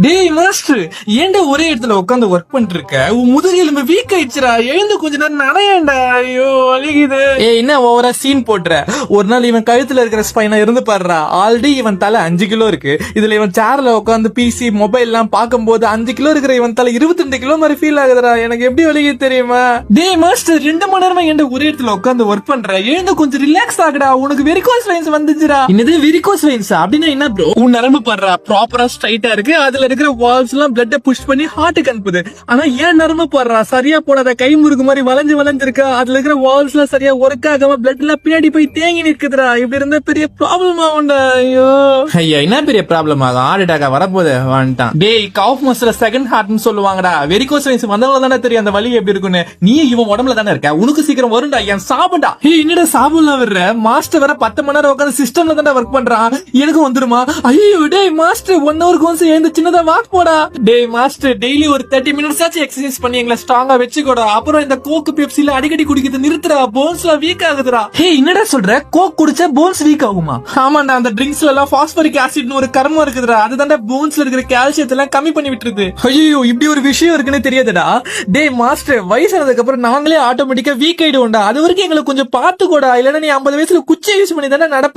டேய் மாஸ்டர், ஏன்டா ஒரே இடத்துல உட்காந்து ஒர்க் பண்ணிட்டு இருக்க? உன் முதுகெலும்பு வீக் ஆயிடுச்சுடா. எழுந்து கொஞ்ச நேரம் நடையேண்டா. ஐயோ வலிக்குது. என்ன ஓவரா சீன் போட்டுற? ஒரு நாள் இவன் கழுத்துல இருக்கிற ஸ்பைனா இருந்து பாடுறா. ஆல்ரெடி இவன் தலை 5 கிலோ இருக்கு. இதுல இவன் சேர்ல உட்காந்து பிசி மொபைல் எல்லாம் பார்க்கும்போது 5 கிலோ இருக்கிற இவன் தலை 22 கிலோ மாதிரி ஃபீல் ஆகுதுடா. எனக்கு எப்படி வலிக்குது தெரியுமா? டேய் மாஸ்டர், 2 மணி நேரமா ஏன்டா ஒரே இடத்துல உட்காந்து ஒர்க் பண்ற? எழுந்து கொஞ்சம் ரிலாக்ஸ் ஆகுடா. உனக்கு வெரிகோஸ் வெயின்ஸ் வந்துச்சுடா. என்னது வெரிகோஸ் வெயின்ஸ்? அப்படின்னா என்ன ப்ரோ? உன் நரம்பு பாடுறா ப்ராப்பரா ஸ்ட்ரைட்டா இருக்கு. அதுல இருக்கிற வால்ஸ் எல்லாம் பிளட் புஷ் பண்ணி ஹார்ட்டுக்கு அனுப்புது. ஆனா ஏன் நரம்பு போடுறா சரியா போடாத, கை முறுக்கு மாதிரி வளைஞ்சு வளைஞ்சிருக்கா. அதுல இருக்கிற வால்ஸ் எல்லாம் சரியா ஒர்க் ஆகாம பிளட் எல்லாம் பின்னாடி போய் தேங்கி நிற்குதுடா. இப்படி இருந்தா பெரிய ப்ராப்ளம் ஆகும்டா. ஐயோ ஐயா, என்ன பெரிய ப்ராப்ளம் ஆகும்? ஹார்ட் அட்டாக் வரப்போகுது வந்துட்டான். டேய், காஃப் மசில் செகண்ட் ஹார்ட்னு சொல்லுவாங்கடா. வெரிகோஸ் வெயின்ஸ் வந்தவங்க தானே தெரியும் அந்த வலி எப்படி இருக்குன்னு. நீ இவன் உடம்புல தானே இருக்க, உனக்கு சீக்கிரம் வரும்டா. என் சாப்பிடா. என்னடா சாப்பிடலாம் வர்ற? மாஸ்டர் வேற 10 மணி நேரம் உட்காந்து சிஸ்டம்ல தானே ஒர்க் பண்றான். எனக்கு வந்துருமா? ஐயோ டேய் மாஸ்டர், 1 ஹவருக்கு ஒன்ஸ் எழுந்து சின்னதா வாக் போடா. டேய் மாஸ்டர், டெய்லி ஒரு 30 மினிட்ஸ் ஆச்சு எக்ஸசைஸ் பண்ணி எங்களை ஸ்ட்ராங்கா வச்சுக்கோடா. அப்புறம் இந்த கோக்கு பெப்சில அடிக்கடி குடிக்கிறது நிறுத்துறா. போன்ஸ்ல வீக் ஆகுதுடா. ஹே, என்னடா சொல்ற? கோக் குடிச்சா போன்ஸ் வீக் ஆகுமா? ஆமாண்டா, அந்த ட்ரிங்க்ஸ்ல எல்லாம் பாஸ்பரிக் ஆசிட்னு ஒரு கர்மம் இருக்குதுடா. அதுதான்டா போன்ஸ்ல இருக்கிற கால்சியத்தை எல்லாம் கம்மி பண்ணி விட்டுருது. ஐயோ, இப்படி ஒரு விஷயம் இருக்குன்னு தெரியாதுடா. டேய் மாஸ்டர், வயசானதுக்கு அப்புறம் நாங்களே ஆட்டோமேட்டிக்கா வீக் ஆயிடுவோம்டா. அது வரைக்கும் எங்களை கொஞ்சம் பாத்துக்கோடா. இல்லன்னா நீ 50 வயசுல குச்சி யூஸ் பண்ணி தானே நடப்ப.